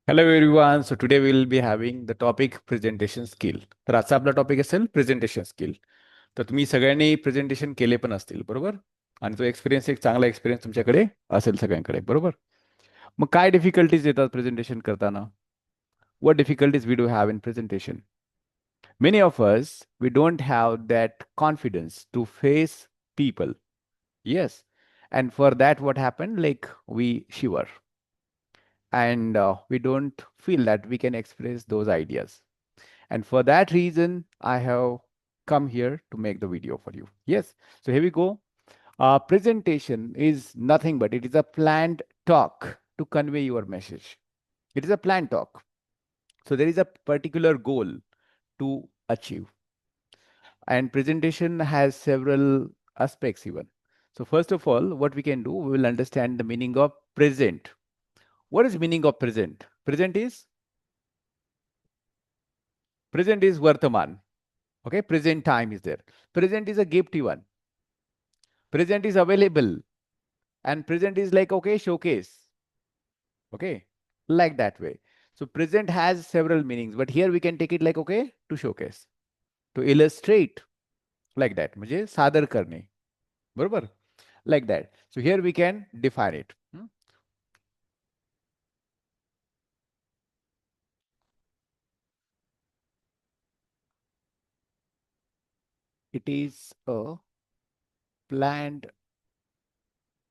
Hello everyone. So today we will be having the topic presentation skill. तर आजचा आपला topic असेल presentation skill. तर तुम्ही सगळ्यांनी प्रेझेंटेशन केले पण असतील बरोबर. आणि तो एक्सपिरियन्स एक चांगला एक्सपिरियन्स तुमच्याकडे असेल सगळ्यांकडे बरोबर. मग काय डिफिकल्टीज येतात प्रेझेंटेशन करताना? What difficulties we do have in presentation? Many of us we don't have that confidence to face people. Yes. And for that what happened, like we shiver and we don't feel that we can express those ideas. And for that reason, I have come here to make the video for you. Yes. So here we go. Presentation is nothing but it is a planned talk to convey your message. It is a planned talk. So there is a particular goal to achieve. And presentation has several aspects even. So first of all, what we can do, we will understand the meaning of present. What is meaning of present? Present is Vartaman. Okay, present time is there. Present is a gift even. Present is available. And present is like, okay, showcase. Okay, like that way. So present has several meanings, but here we can take it like, okay, to showcase, to illustrate, like that. म्हणजे सादर करणे. बरोबर? Like that. So here we can define it. It is a planned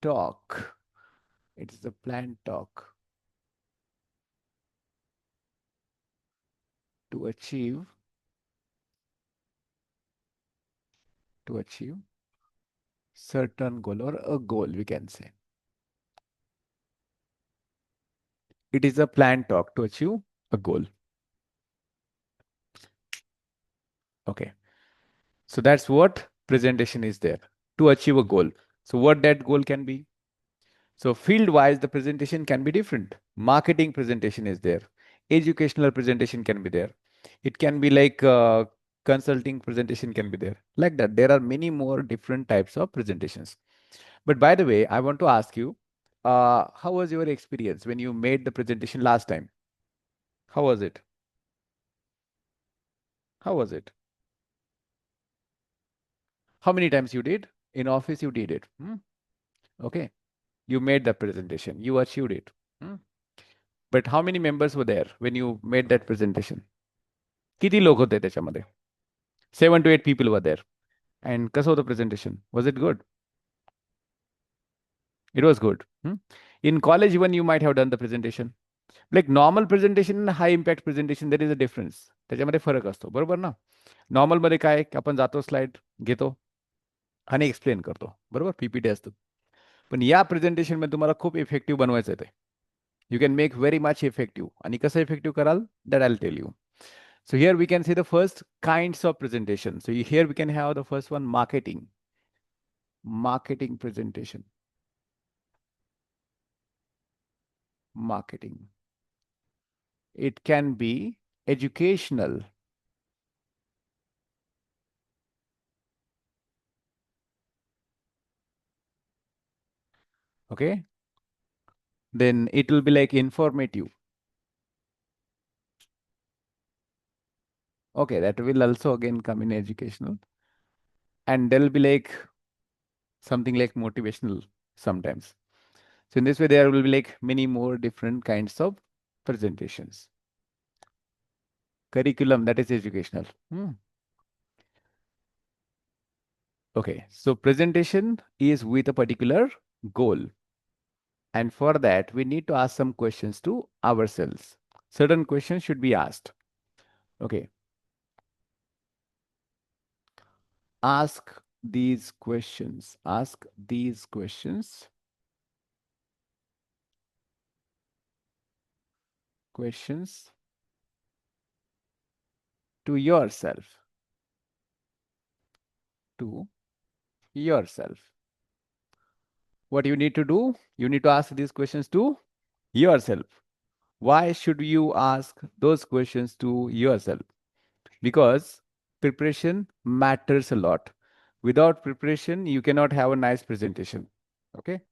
talk. It is a planned talk to achieve certain goal or a goal, we can say. It is a planned talk to achieve a goal. Okay. So that's what presentation is there, to achieve a goal. So what that goal can be? So field wise, the presentation can be different. Marketing presentation is there. Educational presentation can be there. It can be like consulting presentation can be there. Like that. There are many more different types of presentations. But by the way, I want to ask you, how was your experience when you made the presentation last time? How was it? How was it? How many times you did? In office, you did it. Okay. You made the presentation. You achieved it. Hmm? But how many members were there when you made that presentation? किती लोक होते त्याच्यामध्ये? 7 to 8 people were there. And कसं होतं presentation? Was it good? It was good. In college, even you might have done the presentation. Like normal presentation and high impact presentation, there is a difference. त्याच्यामध्ये फरक असतो. बरोबर ना? नॉर्मलमध्ये काय की आपण जातो स्लाइड घेतो आणि एक्सप्लेन करतो. बरोबर? पीपीटी असतं. पण या प्रेझेंटेशनमध्ये तुम्हाला खूप इफेक्टिव्ह बनवायचं आहे ते. You can make very much effective. आणि कसं effective कराल? That I'll tell you. So here we can see the first kinds of presentation. So here we can have the first one, marketing. Marketing presentation. Marketing. It can be educational. Okay. Then it will be like informative. Okay, that will also again come in educational. And there will be like something like motivational sometimes. So in this way, there will be like many more different kinds of presentations. Curriculum, that is educational. Okay, so presentation is with a particular goal. And for that, we need to ask some questions to ourselves. Certain questions should be asked. Okay. Ask these questions. Ask these questions. Questions to yourself. To yourself. What you need to do? You need to ask these questions to yourself. Why should you ask those questions to yourself? Because preparation matters a lot. Without preparation, you cannot have a nice presentation. Okay.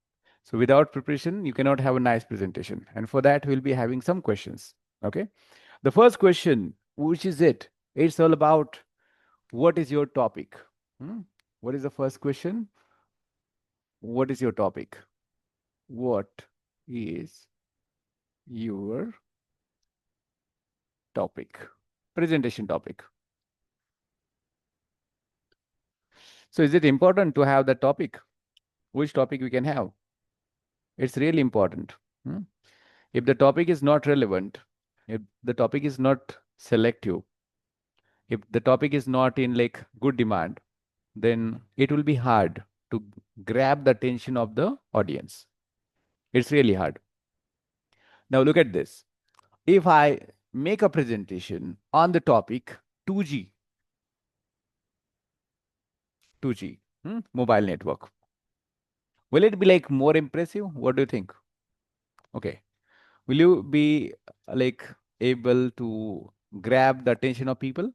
So without preparation, you cannot have a nice presentation. And for that, we'll be having some questions. Okay. The first question, which is it? It's all about what is your topic? Hmm? What is the first question? What is your topic? What is your topic? Presentation topic. So is it important to have the topic? Which topic we can have? It's really important. Hmm? If the topic is not relevant, if the topic is not selective, if the topic is not in like good demand, then it will be hard to grab the attention of the audience. It's really hard. Now look at this. If I make a presentation on the topic 2G, 2G, mobile network, will it be like more impressive? What do you think? Okay. Will you be like able to grab the attention of people?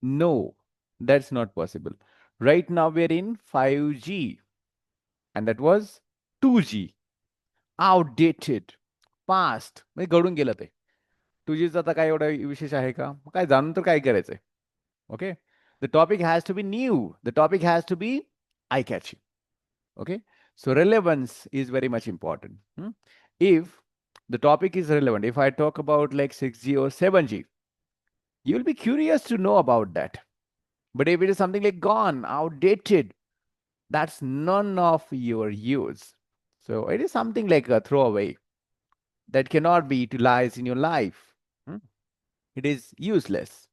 No, that's not possible. Right now we're in 5G and that was 2G. Outdated, past. म्हणजे घडून गेलं ते. 2Gचा आता काय एवढा विशेष आहे का? काय जाणून तर काय करायचंय? Okay. The topic has to be new. The topic has to be eye-catching. Okay. So relevance is very much important. If the topic is relevant, if I talk about like 6G or 7G, you'll be curious to know about that. But if it is something like gone, outdated, that's none of your use. So it is something like a throwaway that cannot be utilized in your life. It is useless.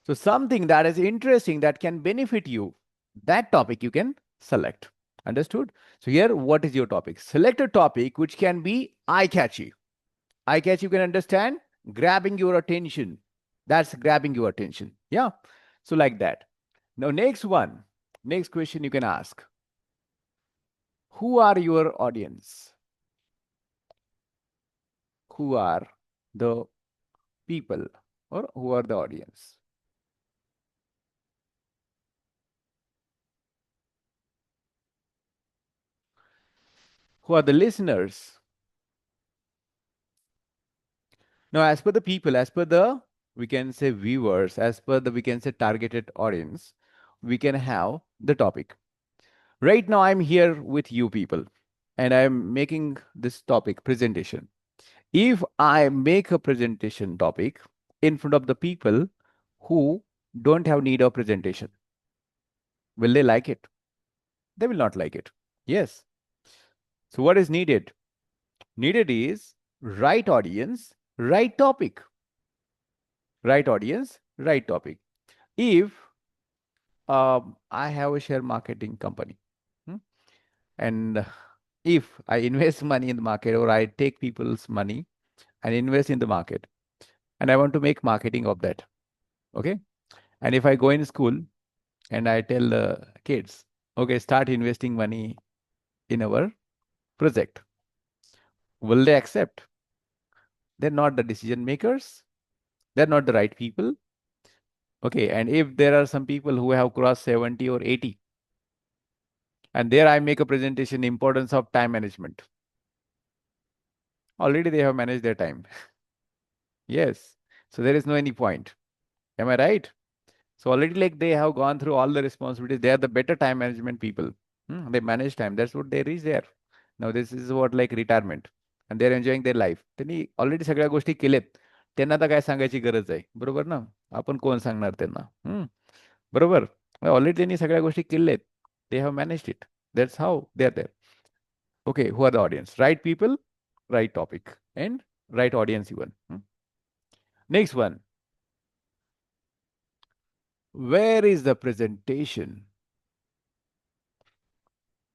So something that is interesting that can benefit you, that topic you can select. Understood? So here, what is your topic? Select a topic which can be eye-catchy. Eye-catchy, you can understand, grabbing your attention. That's grabbing your attention. Yeah. So like that. Now, next one, next question you can ask. Who are your audience? Who are the people or who are the audience? Who are the listeners? Now, as per the people, as per the, we can say viewers, as per the, we can say targeted audience, we can have the topic. Right now, I'm here with you people and I'm making this topic presentation. If I make a presentation topic in front of the people who don't have need of presentation, will they like it? They will not like it. Yes. So what is needed? Needed is right audience, right topic. Right audience, right topic. If I have a share marketing company, and if I invest money in the market or I take people's money and invest in the market, and I want to make marketing of that, okay? And if I go in school and I tell the kids, okay, start investing money in our project, will they accept? They're not the decision makers. They're not the right people. Okay, and if there are some people who have crossed 70 or 80, and there I make a presentation, importance of time management. Already they have managed their time. Yes. So there is no any point. Am I right? So already like they have gone through all the responsibilities. They are the better time management people. They manage time. That's what they reach there. Now this is what like retirement. And they're enjoying their life. त्यांनी already सगळ्या गोष्टी केल्यात. त्यांना तर काय सांगायची गरज आहे. बरोबर ना? आपण कोण सांगणार त्यांना? बरोबर? ऑलरेडी त्यांनी सगळ्या गोष्टी केल्यात. They have managed it. That's how they are there. Okay, who are the audience? Right people, right topic, and right audience even. Next one. Where is the presentation?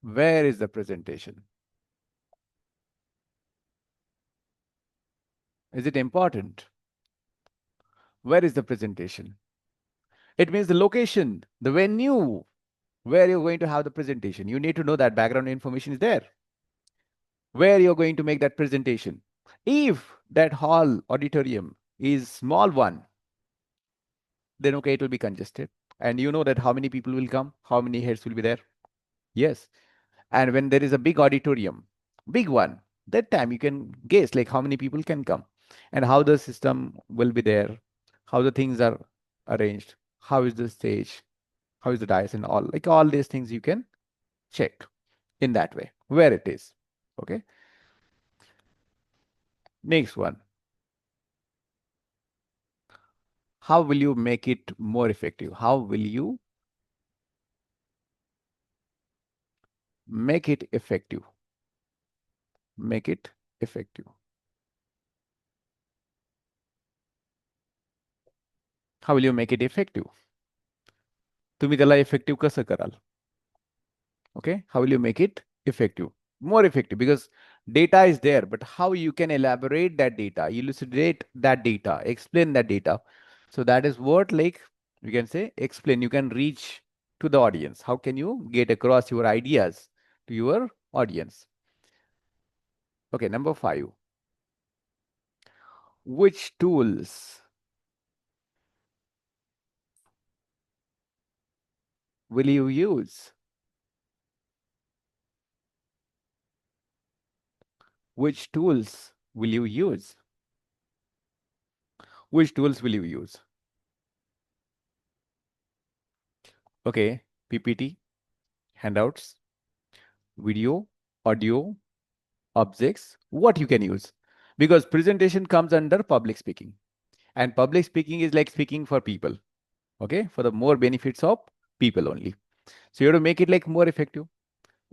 Where is the presentation? Is it important? Where is the presentation? It means the location, the venue, where you're going to have the presentation. You need to know that background information is there. Where you're going to make that presentation. If that hall auditorium is small one, then okay, it will be congested. And you know that how many people will come, how many heads will be there. Yes. And when there is a big auditorium, big one, that time you can guess like how many people can come and how the system will be there, how the things are arranged, how is the stage, how is the dais and all, like all these things you can check in that way where it is. Okay. Next one. How will you make it more effective? How will you make it effective? Make it effective. How will you make it effective? तुम्ही त्याला effective कसं कराल? Okay. How will you make it effective? More effective because data is there, but how you can elaborate that data, elucidate that data, explain that data. So that is what like you can say explain. You can reach to the audience. How can you get across your ideas to your audience? Okay, number 5. Which tools will you use? Which tools will you use? Which tools will you use? Okay, PPT, handouts, video, audio, objects, what you can use. Because presentation comes under public speaking. And public speaking is like speaking for people. Okay, for the more benefits of people only. So you have to make it like more effective.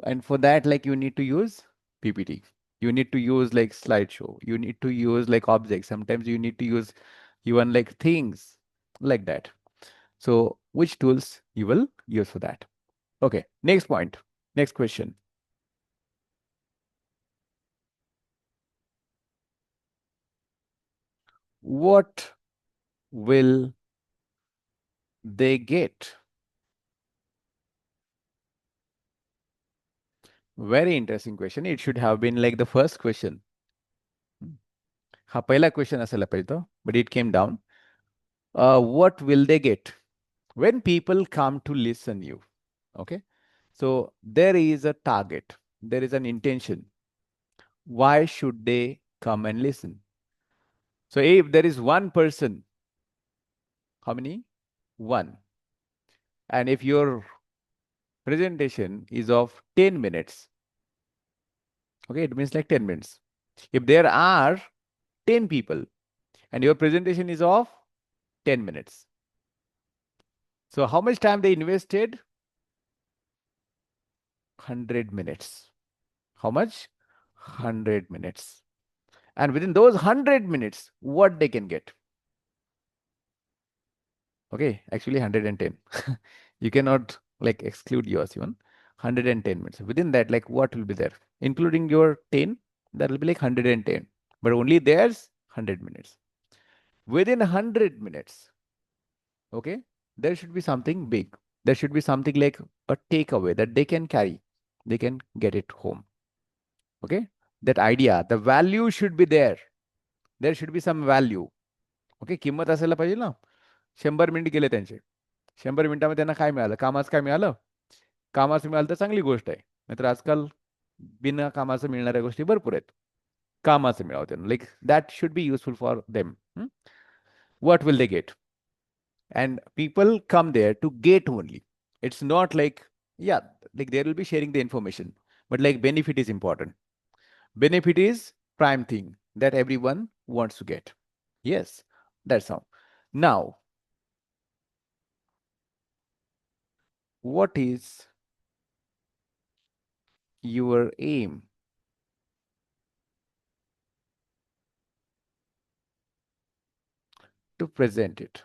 And for that, like you need to use PPT. You need to use like slideshow. You need to use like objects. Sometimes you need to use even like things like that. So which tools you will use for that? Okay, next point. Next question. What will they get? Very interesting question. It should have been like the first question. हा पहिला question असायला पाहिजे तो, but it came down. What will they get when people come to listen you? Okay, so there is a target, there is an intention. Why should they come and listen? So if there is one person, how many? One. And if your presentation is of 10 minutes, okay, it means like 10 minutes. If there are 10 people and your presentation is of 10 minutes, so how much time they invested? 100 minutes. How much? 100 minutes. And within those 100 minutes, what they can get? Okay, actually 110. You cannot like exclude yours even. 110 minutes. Within that, like what will be there? Including your 10, that will be like 110. But only there's 100 minutes. Within 100 minutes, okay, there should be something big. There should be something like a takeaway that they can carry. They can get it home. Okay, that idea, the value should be there. There should be some value. Okay, किंमत असायला पाहिजे ना. 100 minute गेले त्यांचे. 100 मिनिटामध्ये त्यांना काय मिळालं? कामाचं काय मिळालं? कामाचं मिळालं तर चांगली गोष्ट आहे. नाहीतर आजकाल बिना कामाचं मिळणाऱ्या गोष्टी भरपूर आहेत. कामाचं मिळावं त्यांना. Like that should be useful for them. What will they get? And people come there to get only. It's not like, yeah, like they will be sharing the information, but like benefit is important. Benefit is prime thing that everyone wants to get. Yes, that's how. Now, what is your aim? To present it.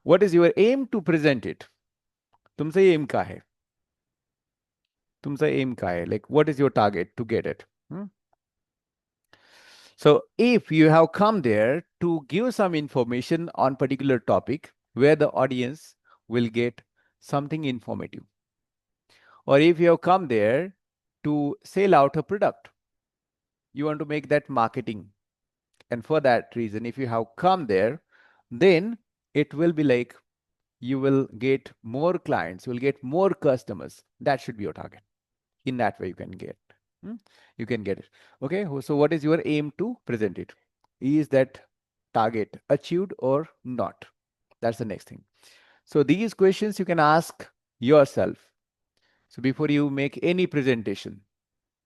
What is your aim to present it? तुमचं aim काय आहे? तुमचं aim काय आहे? Like, what is your target to get it? So, if you have come there to give some information on particular topic where the audience will get something informative, or if you have come there to sell out a product, you want to make that marketing. And for that reason, if you have come there, then it will be like you will get more clients, you will get more customers. That should be your target. In that way, you can get. hmm, You can get it. Okay. So, what is your aim to present it? Is that target achieved or not? That's the next thing. So, these questions you can ask yourself. So, before you make any presentation.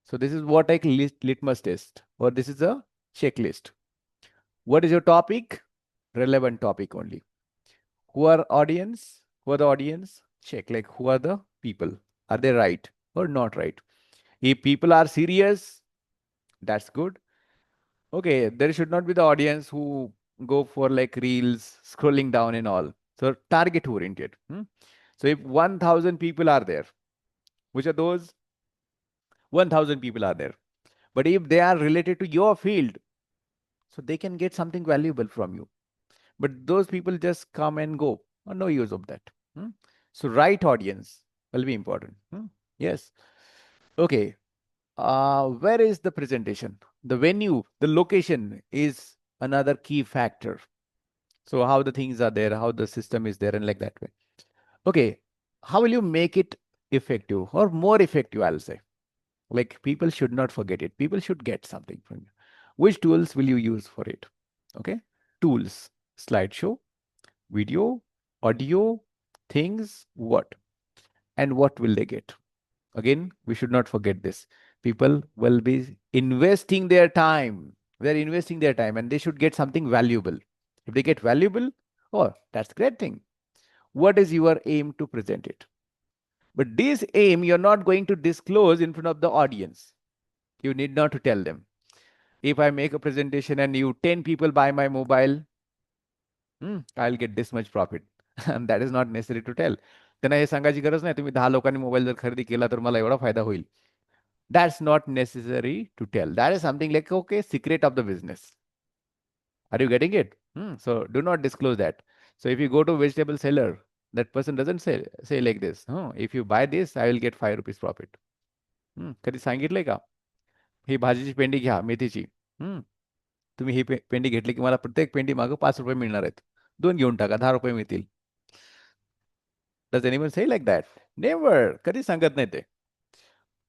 So, this is what I litmus test, or this is a checklist. What is your topic? Relevant topic only. Who are audience? Who are the audience? Check, like, who are the people? Are they right or not right? If people are serious, that's good. Okay, there should not be the audience who go for like reels, scrolling down and all. So target oriented. So if 1,000 people are there, which are those 1,000 people are there? But if they are related to your field, so they can get something valuable from you. But those people just come and go. No use of that. Hmm? So right audience will be important. Yes. Okay. Where is the presentation? The venue, the location is another key factor. So how the things are there, how the system is there, and like that way. Okay. How will you make it effective or more effective? I'll say. Like people should not forget it. People should get something from you. Which tools will you use for it? Okay. Tools, slideshow, video, audio, things, what? And what will they get? Again, we should not forget this. People will be investing their time. They're investing their time and they should get something valuable. If they get valuable, oh, that's a great thing. What is your aim to present it? But this aim you're not going to disclose in front of the audience. You need not to tell them. If I make a presentation and you 10 people buy my mobile, I'll get this much profit. And that is not necessary to tell. त्यांना हे सांगायची गरज नाही तुम्ही 10 लोकांनी mobile जर खरेदी केला तर मला एवढा फायदा होईल. That's not necessary to tell. That is something like, okay, secret of the business. Are you getting it? So do not disclose that. So if you go to vegetable seller, that person doesn't say like this. If you buy this, I will get 5 rupees profit. कधी सांगितलंय का? ही भाजीची पेंडी घ्या मेथीची. तुम्ही ही पेंडी घेतली की मला प्रत्येक पेंडी मागं 5 रुपये मिळणार आहेत. 2 घेऊन टाका 10 रुपये मिळतील. Does anyone say like that? Never. कधी सांगत नाही ते.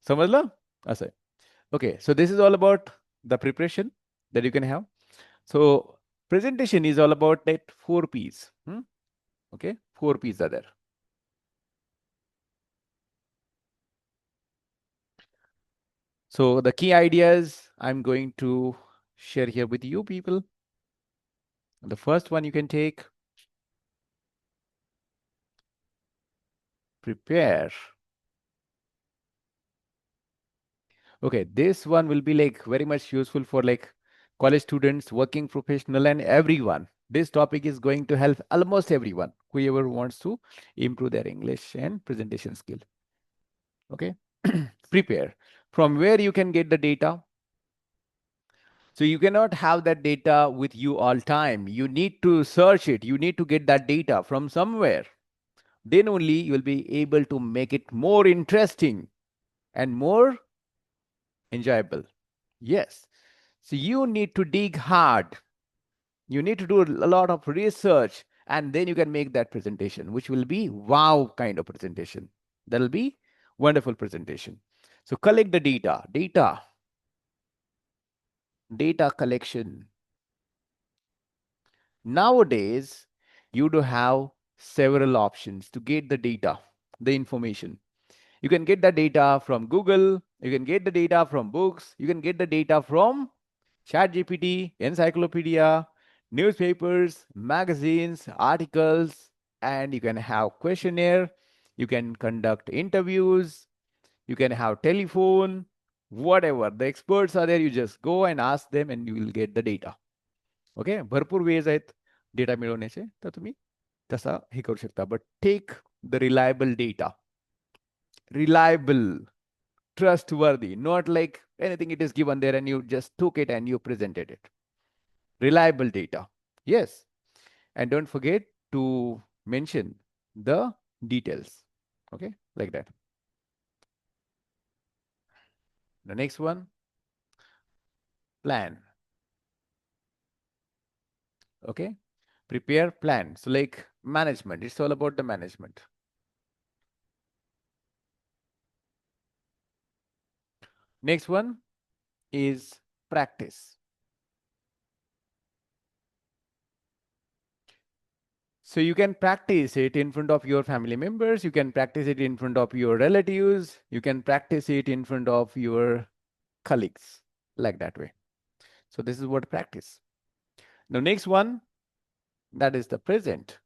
समजलं? असं आहे. Okay, so this is all about the preparation that you can have. So presentation is all about that 4 P's. Okay, 4 P's are there. So the key ideas I'm going to share here with you people. The first one you can take, prepare. Okay, this one will be like very much useful for like college students, working professional, and everyone. This topic is going to help almost everyone, whoever wants to improve their English and presentation skill. Okay, prepare. From where you can get the data? So you cannot have that data with you all time. You need to search it. You need to get that data from somewhere. Then only you will be able to make it more interesting and more enjoyable. Yes. So you need to dig hard. You need to do a lot of research and then you can make that presentation, which will be wow kind of presentation. That will be wonderful presentation. So collect the data collection. Nowadays, you do have several options to get the data, the information. You can get the data from Google, you can get the data from books, you can get the data from ChatGPT, encyclopedia, newspapers, magazines, articles, and you can have questionnaire, you can conduct interviews, you can have telephone, whatever. The experts are there, you just go and ask them and you will get the data. Okay भरपूर ways आहेत data मिळवण्याचे तर तुम्ही तसा हे करू शकता but take the reliable data reliable, trustworthy, not like anything it is given there and you just took it and you presented it. Reliable data. Yes. And don't forget to mention the details. Okay, like that. The next one, plan. Okay, prepare plan. So like Management. It's all about the management. Next one is practice. So you can practice it in front of your family members, you can practice it in front of your relatives, you can practice it in front of your colleagues, like that way. So this is what practice. Now next one, that is the present.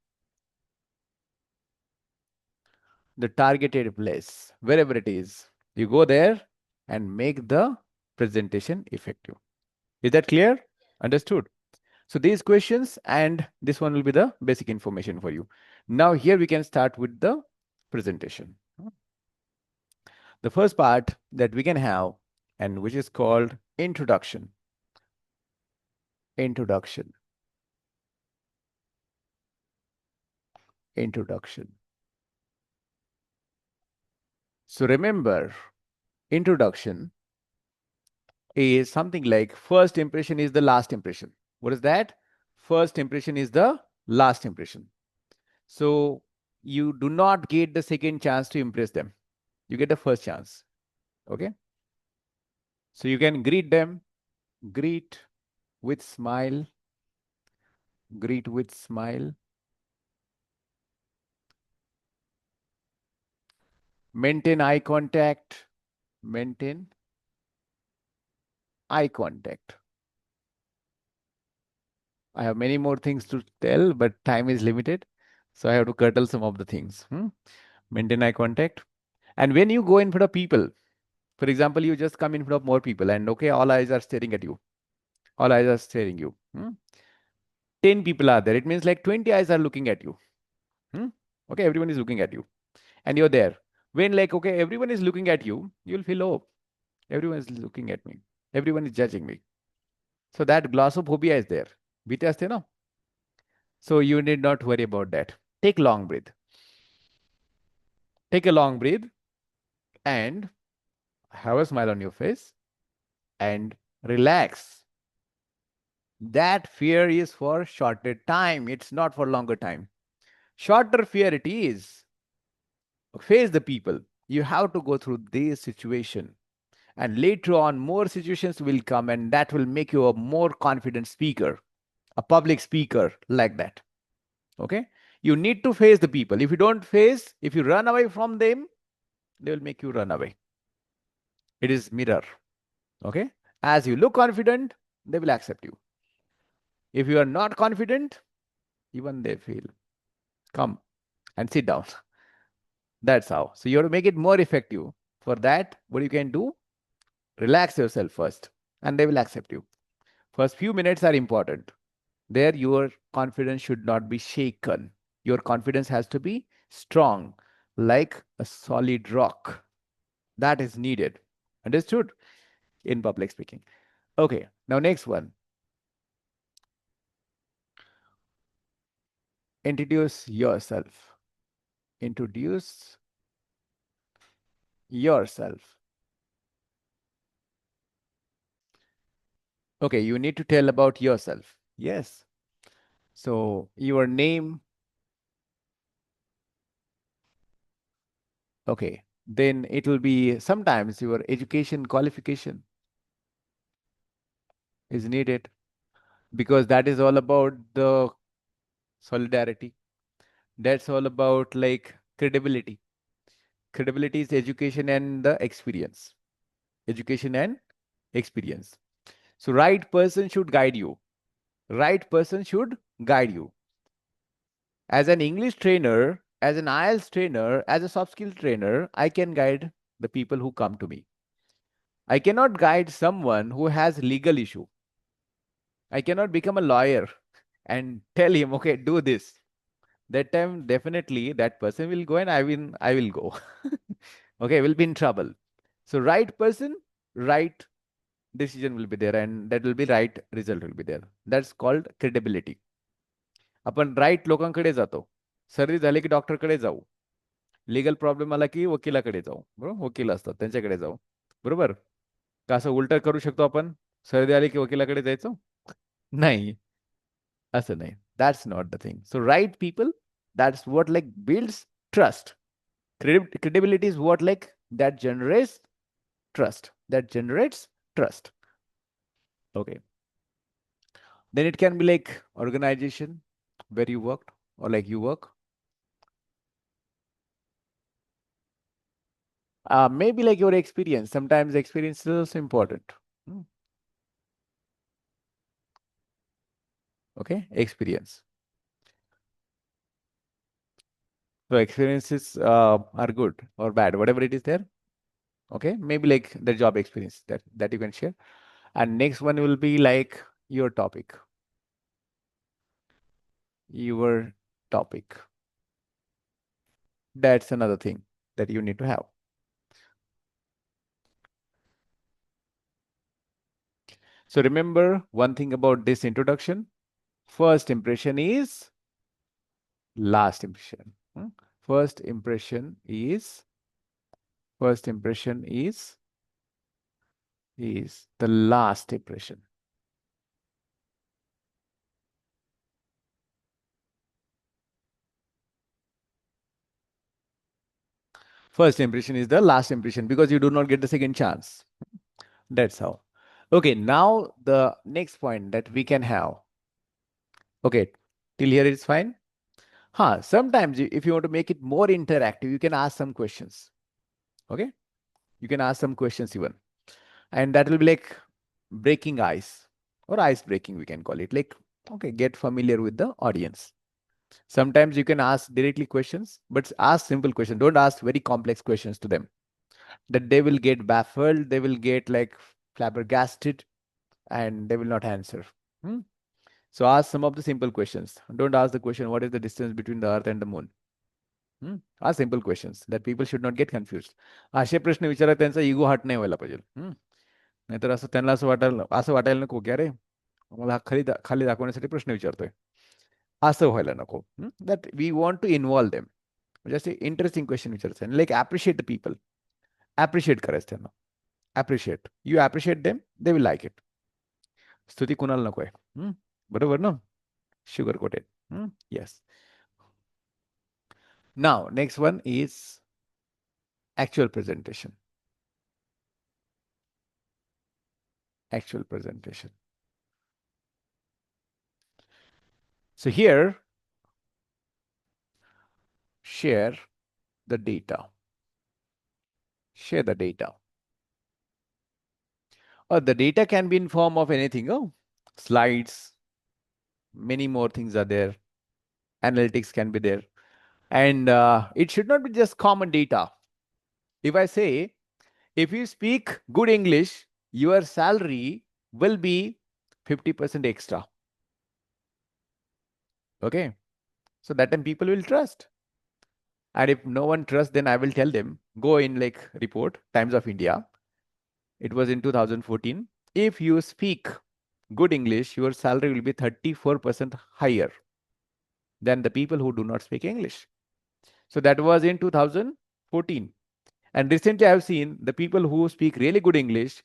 The targeted place, wherever it is, you go there and make the presentation effective. Is that clear? Understood? So these questions and this one will be the basic information for you. Now here we can start with the presentation. The first part that we can have, and which is called introduction. Introduction. Introduction. So remember, introduction is something like first impression is the last impression. What is that? First impression is the last impression. So you do not get the second chance to impress them. You get the first chance. Okay. So you can greet them, greet with smile, greet with smile, maintain eye contact, maintain eye contact. I have many more things to tell, but time is limited. So I have to curtail some of the things. Maintain eye contact. And when you go in front of people, for example, you just come in front of more people and okay, all eyes are staring at you. All eyes are staring you. 10 people are there. It means like 20 eyes are looking at you. Okay, everyone is looking at you. And you're there. When like, okay, everyone is looking at you, you'll feel, oh, everyone is looking at me. Everyone is judging me. So that glossophobia is there. Bhiti aste na? So you need not worry about that. Take long breath. Take a long breath and have a smile on your face and relax. That fear is for shorter time. It's not for longer time. Shorter fear it is. Face the people. You have to go through this situation. And later on, more situations will come and that will make you a more confident speaker, a public speaker like that. Okay. You need to face the people. If you don't face, if you run away from them, they will make you run away. It is mirror. Okay. As you look confident, they will accept you. If you are not confident, even they feel, come and sit down. That's how. So you have to make it more effective. For that, what you can do, relax yourself first and they will accept you. First few minutes are important. There, your confidence should not be shaken. Your confidence has to be strong, like a solid rock. That is needed. Understood? In public speaking. Okay, now next one. Introduce yourself. Introduce yourself. Okay, you need to tell about yourself. Yes. So, your name. Okay, then it will be sometimes your education qualification is needed because that is all about the solidarity. That's all about like credibility. Credibility is education and the experience. Education and experience. So right person should guide you. Right person should guide you. As an English trainer, as an IELTS trainer, as a soft skill trainer, I can guide the people who come to me. I cannot guide someone who has legal issue. I cannot become a lawyer and tell him, okay, do this. That time definitely that person will go and I will go. Okay, we'll be in trouble. So right person, right decision will be there and that will be right result will be there. That's called credibility. आपण right लोकांकडे जातो. सर्दी झाली की डॉक्टरकडे जाऊ. Legal problem आला की वकिलाकडे जाऊ. बरोबर, वकील असतात त्यांच्याकडे जाऊ. बरोबर, का असं उलट करू शकतो आपण? सर्दी आली की वकिलाकडे जायचं नाही, असं नाही. That's not the thing. So right people, That's what like builds trust. Credibility is what like that generates trust. That generates trust. Okay. Then it can be like organization where you worked or like you work. Maybe like your experience. Sometimes experience is also important. Hmm. Okay, experience. So experiences are good or bad, whatever it is there. Okay, maybe like the job experience that you can share. And next one will be like your topic. Your topic. That's another thing that you need to have. So remember one thing about this introduction. First impression is last impression. Hmm? First impression is first impression is the last impression. First impression is the last impression because you do not get the second chance. That's how. Okay, now the next point that we can have. Okay, till here it's fine. Sometimes if you want to make it more interactive, you can ask some questions. Okay, you can ask some questions even, and that will be like breaking ice or ice breaking. We can call it like okay, get familiar with the audience. Sometimes you can ask directly questions, but ask simple questions. Don't ask very complex questions to them. That they will get baffled, they will get like flabbergasted, and they will not answer. Hmm? So ask some of the simple questions. Don't ask the question, what is the distance between the earth and the moon? Ask simple questions that people should not get confused. असे प्रश्न विचारा त्यांचा इगो हट नाही व्हायला पाहिजे. नाहीतर असं त्यांना असं वाटायला नको की अरे मला हा खाली दाखवण्यासाठी प्रश्न विचारतोय. असं व्हायला नको. That we want to involve them. म्हणजे असे इंटरेस्टिंग क्वेश्चन विचारायचे आणि like appreciate the people. Appreciate करायचं त्यांना. Appreciate. You appreciate them, they will like it. स्तुती कुणाला नको आहे. बरोबर ना? Sugar coated. Yes. Now, next one is actual presentation. Actual presentation. So here, share the data. Share the data. The data can be in form of anything. Oh, slides, many more things are there. Analytics can be there. And it should not be just common data. If I say, if you speak good English, your salary will be 50% extra. Okay. So that time people will trust. And if no one trusts, then I will tell them, go in like report, Times of India. It was in 2014. If you speak good English, your salary will be 34% higher than the people who do not speak English. So that was in 2014. And recently I have seen the people who speak really good English,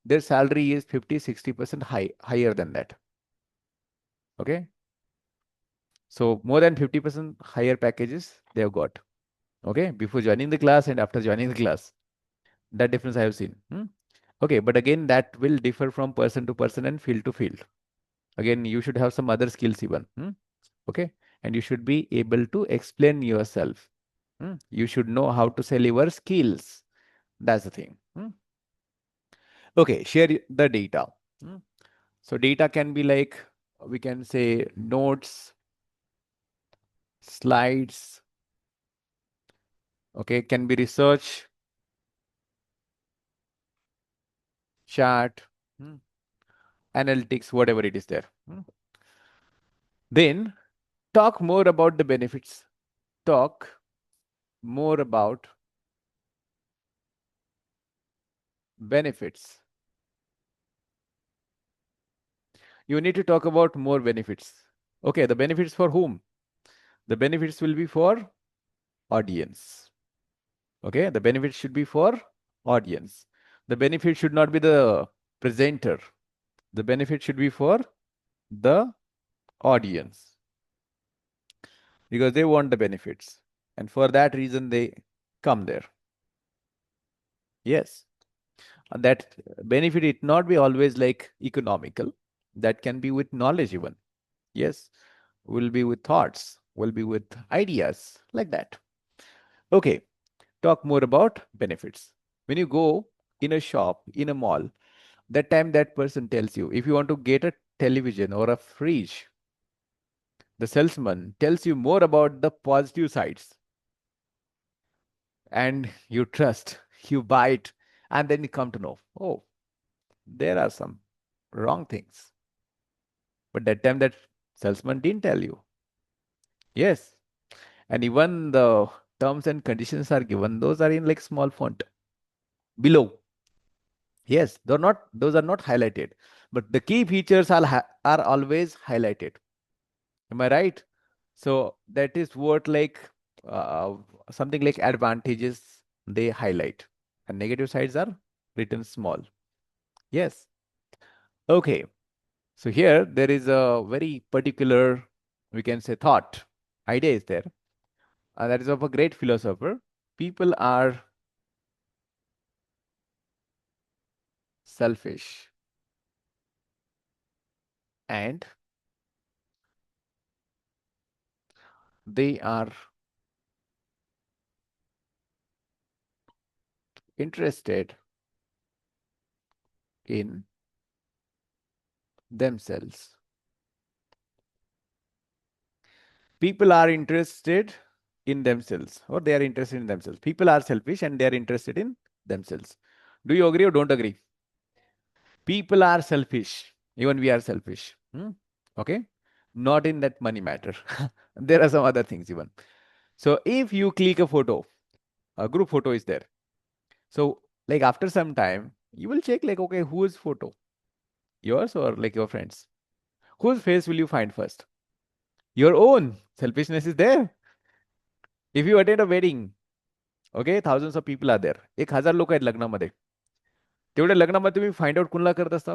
their salary is 50-60% higher than that. Okay. So more than 50% higher packages they have got. Okay. Before joining the class and after joining the class. That difference I have seen. Okay, but again, that will differ from person to person and field to field. Again, you should have some other skills even. Okay, and you should be able to explain yourself. You should know how to sell your skills. That's the thing. Okay, share the data. So data can be like, we can say notes, slides. Okay, can be research, chart, analytics, whatever it is there. Then talk more about the benefits. Talk more about benefits. You need to talk about more benefits. Okay, the benefits for whom? The benefits will be for audience. Okay, the benefits should be for audience. The benefit should not be the presenter. The benefit should be for the audience. because they want the benefits. And for that reason, they come there. Yes. And that benefit it not be always like economical. That can be with knowledge even. Yes. Will be with thoughts, will be with ideas like that. Okay. Talk more about benefits. When you go in a shop, in a mall, that time that person tells you, if you want to get a television or a fridge, the salesman tells you more about the positive sides and you trust, you buy it, and then you come to know, oh, there are some wrong things. But that time that salesman didn't tell you. Yes. And even the terms and conditions are given, those are in like small font below. Yes, those are not highlighted. But the key features are always highlighted. Am I right? So that is what like uh, something like advantages they highlight. And negative sides are written small. Yes. Okay. So here there is a very particular, we can say, thought, idea is there. That is of a great philosopher. People are selfish and they are interested in themselves. People are interested in themselves or they are interested in themselves. People are selfish and they are interested in themselves. Do you agree or don't agree? People are selfish. Even we are selfish. Okay. Not in that money matter. There are some other things even. So if you click a photo, a group photo is there. So like after some time, you will check like, okay, whose photo? Yours or like your friends? Whose face will you find first? Your own. Selfishness is there. If you attend a wedding, okay thousands of people are there. 1,000 लोक आहेत लग्नामध्ये. तेवढ्या लग्नामध्ये तुम्ही find out कुणाला करत असता?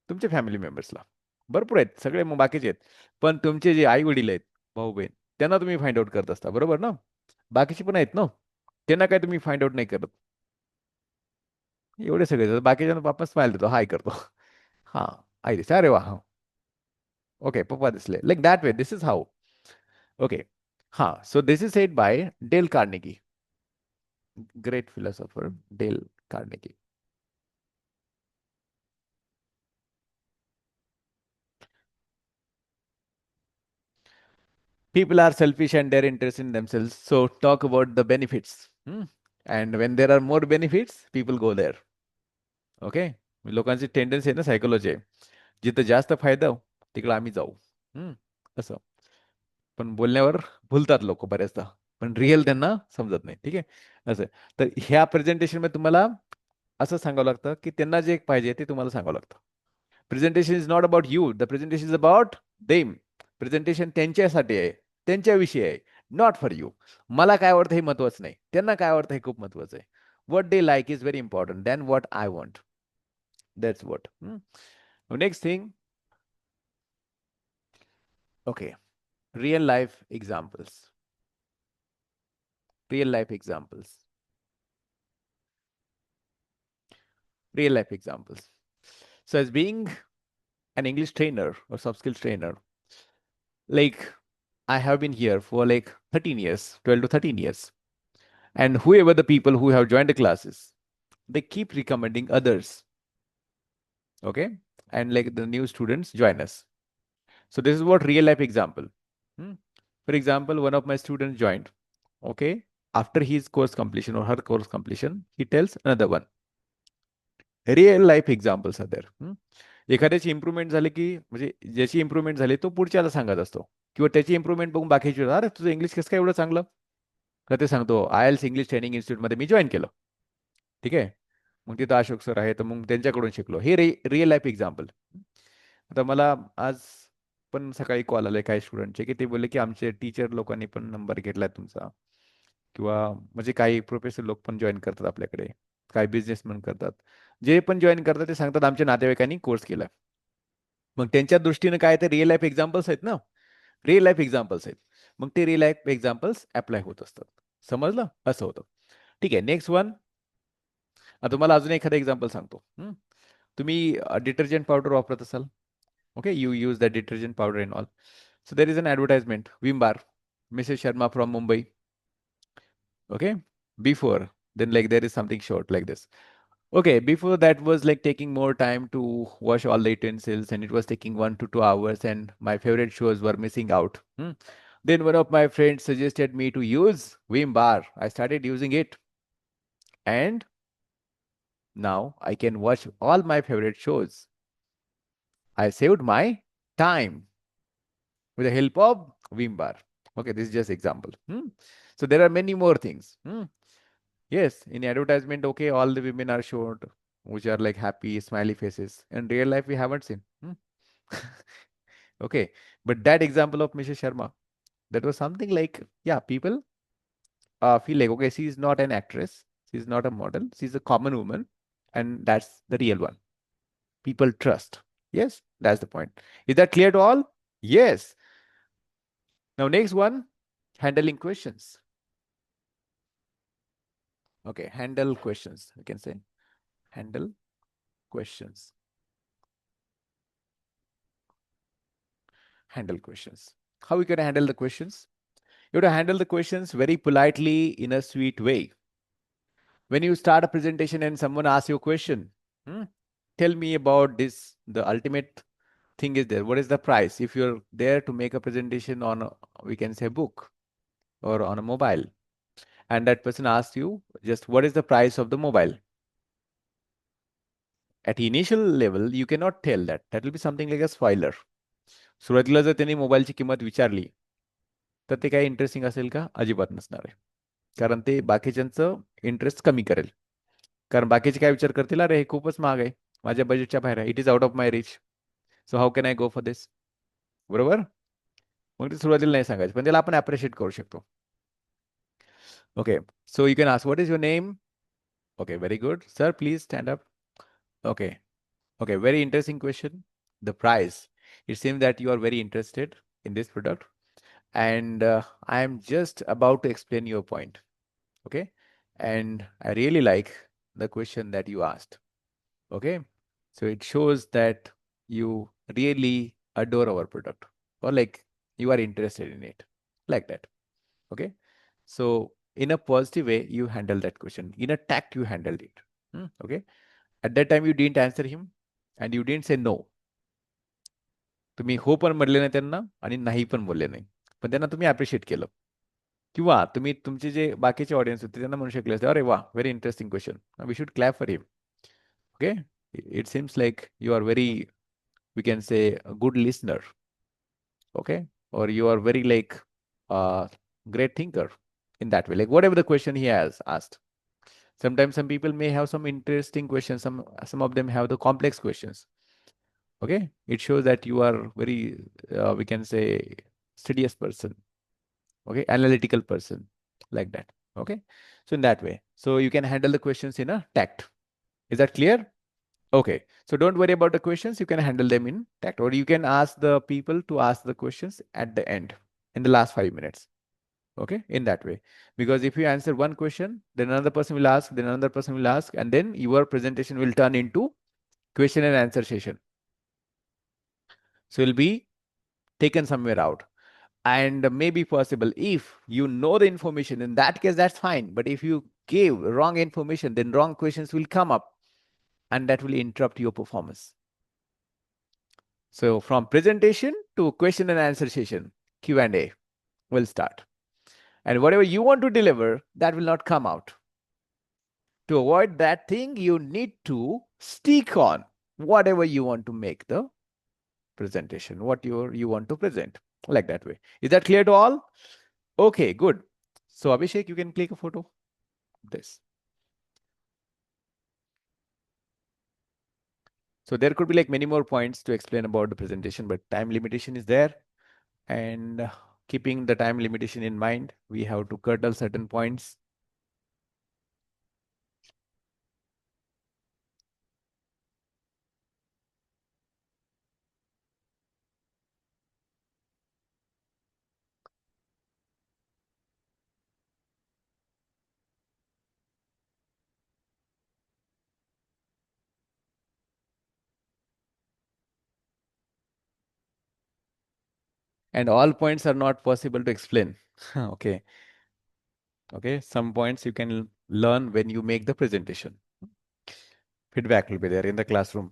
तुमच्या फॅमिली मेंबर्सला. भरपूर आहेत. सगळे मग बाकीचे आहेत. पण तुमचे जे आई-वडील आहेत, भाऊ-बहीण, त्यांना तुम्ही फाइंड आउट करत असता. बरोबर ना? बाकीचे पण आहेत ना. त्यांना काय तुम्ही फाइंड आउट नाही करत. एवढे सगळे. बाकीच्यांना वापस स्माइल देतो, हाय करतो. हां, आई दिसते. अरे वाह! ओके, पप्पा दिसले. Like that way. This is how. Okay. हां, so this is said by Dale Carnegie. Great philosopher Dale Carnegie. People are selfish and they're interested in themselves. So talk about the benefits. And when there are more benefits, people go there. Okay. लोकांची tendency आहे ना psychology आहे. जिथं जास्त फायदा तिकडे आम्ही जाऊ. असं. पण बोलण्यावर भुलतात लोक बऱ्याचदा. पण रिअल त्यांना समजत नाही. ठीक आहे. असं. तर ह्या प्रेझेंटेशन मध्ये तुम्हाला असं सांगावं लागतं की त्यांना जे पाहिजे ते तुम्हाला सांगावं लागतं. Presentation is not about you. The presentation is about them. Presentation त्यांच्यासाठी आहे, त्यांच्याविषयी आहे, नॉट फॉर यू. मला काय आवडतं हे महत्वाचं नाही, त्यांना काय आवडतं हे खूप महत्वाचं आहे. What they like is very important than what I want. That's what. Next thing. Okay. Real life examples. Real life examples. Real life examples. So, as being an English trainer or soft skills trainer, like I have been here for like 13 years, 12 to 13 years. And whoever the people who have joined the classes, they keep recommending others. Okay. And like the new students join us. So this is what real life example. For example, one of my students joined. Okay. After his course completion or her course completion, he tells another one. Real life examples are there. एखाद्याची improvement झाली की म्हणजे ज्याची improvement झाली तो पुढच्याला सांगत असतो किंवा त्याची इम्प्रुव्हमेंट बघून बाकीचे अरे तुझं इंग्लिश कसं काय एवढं चांगलं. तर ते सांगतो आयएल्स इंग्लिश ट्रेनिंग इन्स्टिट्यूटमध्ये मी जॉईन केलं. ठीक आहे. मग तिथं अशोक सर आहे तर मग त्यांच्याकडून शिकलो. हे रिअल लाईफ एक्झाम्पल. आता मला आज पण सकाळी कॉल आले काही स्टुडंटचे की ते बोलले की आमचे टीचर लोकांनी पण नंबर घेतलाय तुमचा किंवा म्हणजे काही प्रोफेसर लोक पण जॉईन करतात आपल्याकडे, काही बिझनेसमॅन करतात. जे पण जॉईन करतात ते सांगतात आमच्या नातेवाईकांनी कोर्स केला. मग त्यांच्या दृष्टीने काय ते रिअल लाईफ एक्झाम्पल्स आहेत ना. रिअल लाईफ एक्झाम्पल्स आहेत. मग ते रिअल लाईफ एक्झाम्पल्स अप्लाय होत असतात. समजलं? असं होतं. ठीक आहे, नेक्स्ट वन. तुम्हाला अजून एखादं एक्झाम्पल सांगतो. तुम्ही डिटर्जंट पावडर वापरत असाल. Okay, you use the detergent powder in all. So there is an advertisement, Vim Bar, Mrs. Sharma from Mumbai. Okay, before then, like there is something short like this. Okay, before that was like taking more time to wash all the utensils, and it was taking 1 to 2 hours, and my favorite shows were missing out. Then one of my friends suggested me to use Vim Bar. I started using it, and now I can watch all my favorite shows. I saved my time with the help of Vim Bar. Okay, this is just example. So there are many more things. Yes, in advertisement, okay, all the women are showed, which are like happy, smiley faces. In real life, we haven't seen. Okay, but that example of Mrs. Sharma, that was something like, yeah, people feel like, okay, she is not an actress, she's not a model, she's a common woman, and that's the real one. People trust. Yes, that's the point. Is that clear to all? Yes. Now, next one, handling questions. Okay, handle questions. You can say handle questions. Handle questions. How we can handle the questions? You have to handle the questions very politely in a sweet way. When you start a presentation and someone asks you a question, tell me about this. The ultimate thing is there. What is the price? If you're there to make a presentation on, we can say, book or on a mobile, and that person asks you just what is the price of the mobile. At initial level, you cannot tell that. That will be something like a spoiler. सुरुवातीला जर त्यांनी मोबाईलची किंमत विचारली तर ते काही interesting असेल का? अजिबात नसणार आहे. कारण ते बाकीच्यांचं इंटरेस्ट कमी करेल. कारण बाकीचे काय विचार करतील, अरे हे खूपच महाग आहे, माझ्या बजेटच्या बाहेर आहे, it is out of my rich, so how can I go for this. बरोबर? मग ते सुरुवातीला नाही सांगायचं, पण त्याला आपण अप्रिशिएट करू शकतो. Okay, so you can ask what is your name. Okay, very good sir, please stand up. Okay, okay, very interesting question. The price. It seems that you are very interested in this product, and I am just about to explain your point. Okay, and I really like the question that you asked. Okay, so it shows that you really adore our product, or like you are interested in it, like that. Okay, so in a positive way, you handle that question. In a tact, you handled it. Okay, at that time, you didn't answer him, and you didn't say no. तुम्ही हो पण म्हणले नाही त्यांना आणि नाही पण बोलले नाही, पण त्यांना तुम्ही अप्रिशिएट केलं. किंवा तुम्ही तुमचे जे बाकीचे ऑडियन्स होते त्यांना म्हणू शकले असते, अरे वा, very interesting question, we should clap for him. Okay, it seems like you are very, we can say, good listener. Okay, or you are very like great thinker in that way, like whatever the question he has asked. Sometimes some people may have some interesting questions, some of them have the complex questions. Okay, it shows that you are very, we can say, studious person. Okay, analytical person, like that. Okay, so in that way, so you can handle the questions in a tact. Is that clear? Okay, so don't worry about the questions. You can handle them in tact, or you can ask the people to ask the questions at the end, in the last 5 minutes. Okay, in that way, because if you answer one question, then another person will ask, then another person will ask, and then your presentation will turn into question and answer session. So it'll be taken somewhere out, and maybe possible if you know the information, in that case that's fine, but if you give wrong information, then wrong questions will come up, and that will interrupt your performance. So from presentation to question and answer session, Q&A will start, and whatever you want to deliver, that will not come out. To avoid that thing, you need to stick on whatever you want to make the presentation, what you want to present, like that way. Is that clear to all? Okay, good. So Abhishek, you can click a photo. This. So there could be like many more points to explain about the presentation, but time limitation is there. And keeping the time limitation in mind, we have to curtail certain points. And all points are not possible to explain. Okay. Okay. Some points you can learn when you make the presentation. Feedback will be there in the classroom.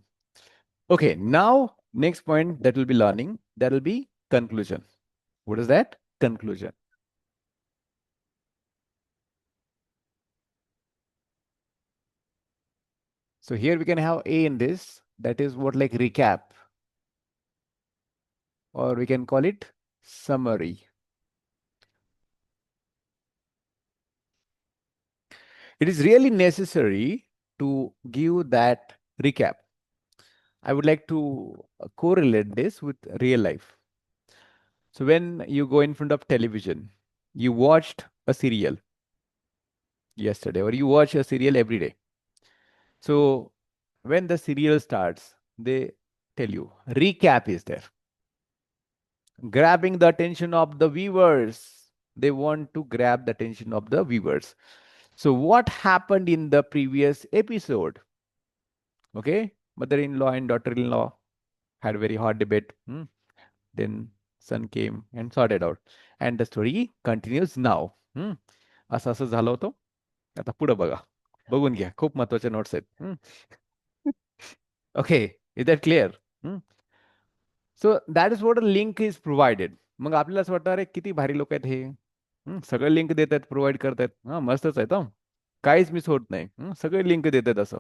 Okay. Now, next point that will be learning, that will be conclusion. What is that? Conclusion. So here we can have A in this. That is what like recap, or we can call it summary. It is really necessary to give that recap. I would like to correlate this with real life. So when you go in front of television, you watched a serial yesterday, or you watch a serial every day. So when the serial starts, they tell you recap is there, grabbing the attention of the viewers. They want to grab the attention of the viewers. So what happened in the previous episode? Okay, mother-in-law and daughter-in-law had a very hot debate. Then son came and sorted out. And the story continues now. असं असं झालं होतं. आता पुढं बघा. बघून घ्या. खूप महत्वाचे नोट्स आहेत. Okay, is that clear? So that is what a link is provided. मग आपल्याला असं वाटतं अरे किती भारी लोक आहेत हे. सगळे लिंक देत आहेत, प्रोव्हाइड करतायत. मस्तच आहेत. काहीच मिस होत नाही. सगळे लिंक देत आहेत असं.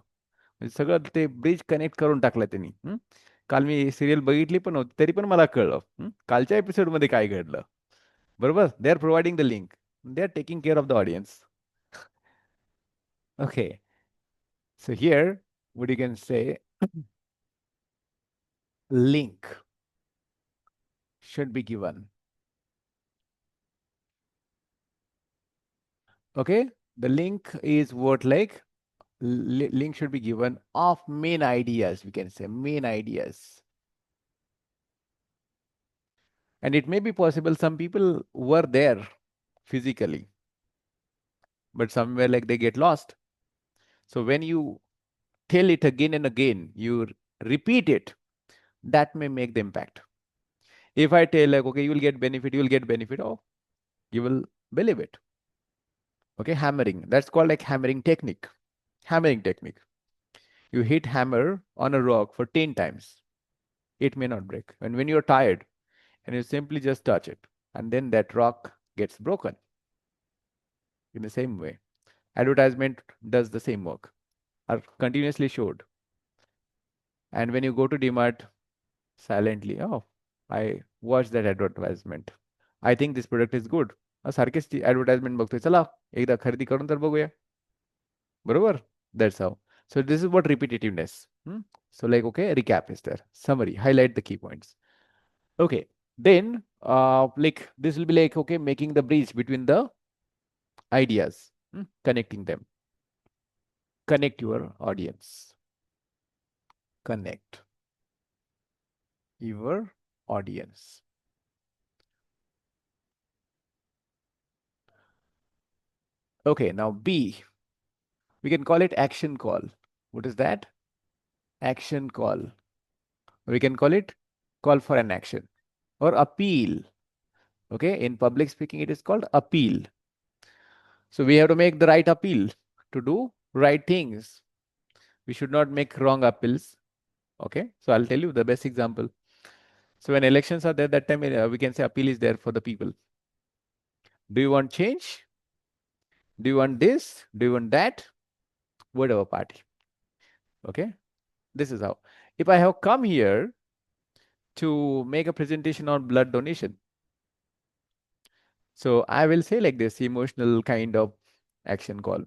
म्हणजे सगळं ते ब्रिज कनेक्ट करून टाकलं त्यांनी. काल मी सिरियल बघितली पण होती, तरी पण मला कळलं. कालच्या एपिसोडमध्ये काय घडलं. बरोबर? They are providing the link. They are taking care of the audience. Okay. So here, what you can say, link should be given. Okay. The link is what like link should be given of main ideas. We can say main ideas. And it may be possible some people were there physically, but somewhere like they get lost. So when you tell it again and again, you repeat it, that may make the impact. If I tell like, okay, you will get benefit, you will get benefit, oh, you will believe it. Okay, hammering. That's called like hammering technique. Hammering technique. You hit hammer on a rock for 10 times. It may not break. And when you're tired and you simply just touch it, and then that rock gets broken. In the same way, advertisement does the same work, are continuously showed. And when you go to DMart silently, oh, I watched that advertisement. I think this product is good. सारखेच ती advertisement बघतोय चला एकदा खरेदी करून तर बघूया बरोबर that's how. So this is what repetitiveness. So like, okay, recap is there, summary, highlight the key points. Okay, then like this will be like, okay, making the bridge between the ideas, connecting them. Connect your audience. Connect your audience. Okay, now B, we can call it action call. What is that? Action call. We can call it call for an action or appeal. Okay, in public speaking, it is called appeal. So we have to make the right appeal to do right things. We should not make wrong appeals. Okay, so I'll tell you the best example. So when elections are there, that time we can say appeal is there for the people. Do you want change? Do you want this? Do you want that? Whatever party. Okay, this is how. If I have come here to make a presentation on blood donation, so I will say like this emotional kind of action call.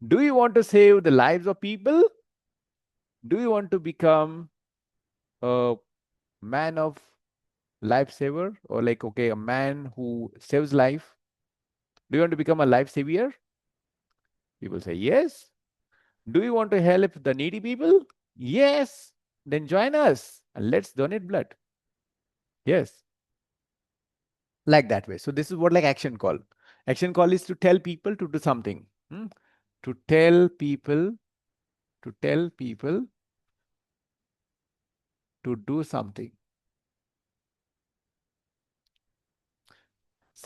Do you want to save the lives of people? Do you want to become a man of lifesaver, or like, okay, a man who saves life? Do you want to become a life savior? People say yes. Do you want to help the needy people? Yes. Then join us and let's donate blood. Yes. Like that way. So this is what like action call. Action call is to tell people to do something. To tell people to do something.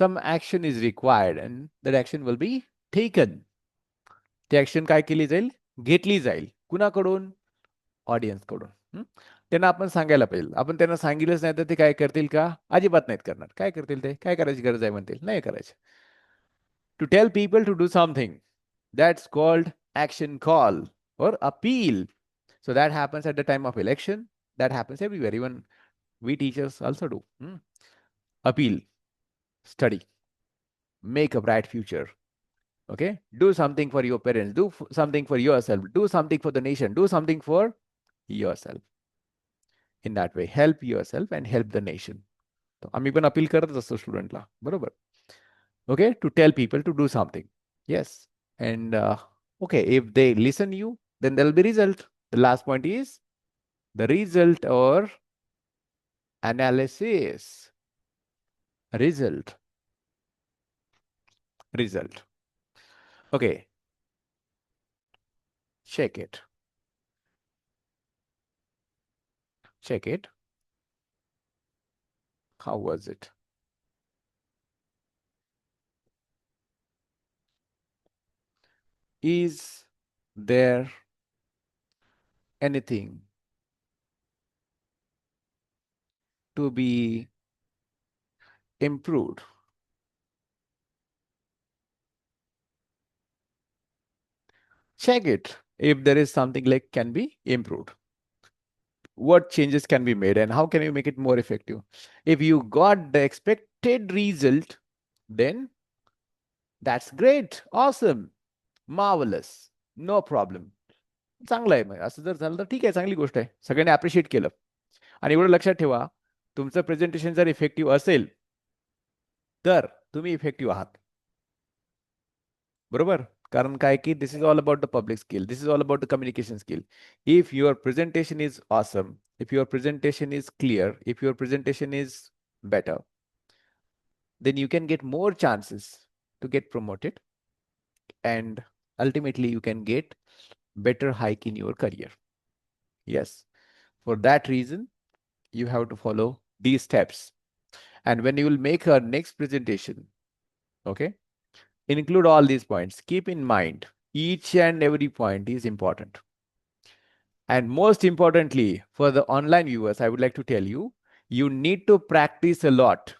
some action is required and that action will be taken. ती action काय केली जाईल? घेतली जाईल. कुणाकडून? Audience कडून. त्यांना आपण सांगायला पाहिजे. आपण त्यांना सांगितलंच नाही तर ते काय करतील का? अजिबात नाहीत करणार. काय करतील ते? काय करायची गरज आहे म्हणतील? नाही करायचं. To tell people to do something, that's called action call or appeal. So that happens at the time of election. That happens everywhere. Even we teachers also do. Appeal, study, make a bright future. Okay, do something for your parents, do something for yourself, do something for the nation, do something for yourself. In that way, help yourself and help the nation. So आम्ही पण appeal करत असतो स्टुडंटला, बरोबर. Okay, to tell people to do something. Yes, and okay, if they listen you, then there will be result. The last point is the result or analysis. Result. Okay, check it. How was it? Is there anything to be improved? Check it if there is something like can be improved. What changes can be made and how can you make it more effective? If you got the expected result, then that's great, awesome, marvelous, no problem. चांगलं आहे. मग असं जर झालं तर ठीक आहे, चांगली गोष्ट आहे. सगळ्यांनी अप्रिशिएट केलं. आणि एवढं लक्षात ठेवा, तुमचं प्रेझेंटेशन जर इफेक्टिव्ह असेल तर तुम्ही इफेक्टिव्ह आहात. बरोबर? कारण काय की this is all about the public skill, this is all about the communication skill. If your presentation is awesome, if your presentation is clear, if your presentation is better, then you can get more chances to get promoted and ultimately you can get better hike in your career. Yes, for that reason, you have to follow these steps. And when you will make a next presentation, okay, include all these points. Keep in mind, each and every point is important. And most importantly, for the online viewers, I would like to tell you, you need to practice a lot.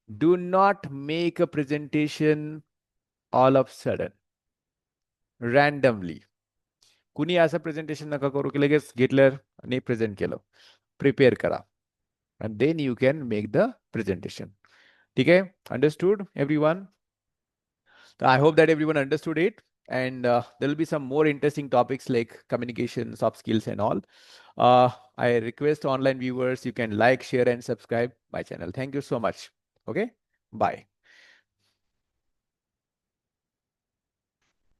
Do not make a presentation all of sudden, randomly. कुणी असं presentation नका करू की लगेच घेतलं आणि present केलं. Prepare करा and then you can make the presentation. ठीक आहे? Understood, everyone? I hope that everyone understood it. And there will be some more interesting topics like communication, soft skills, and all. I request online viewers, you can like, share, and subscribe my channel. Thank you so much. Okay, bye.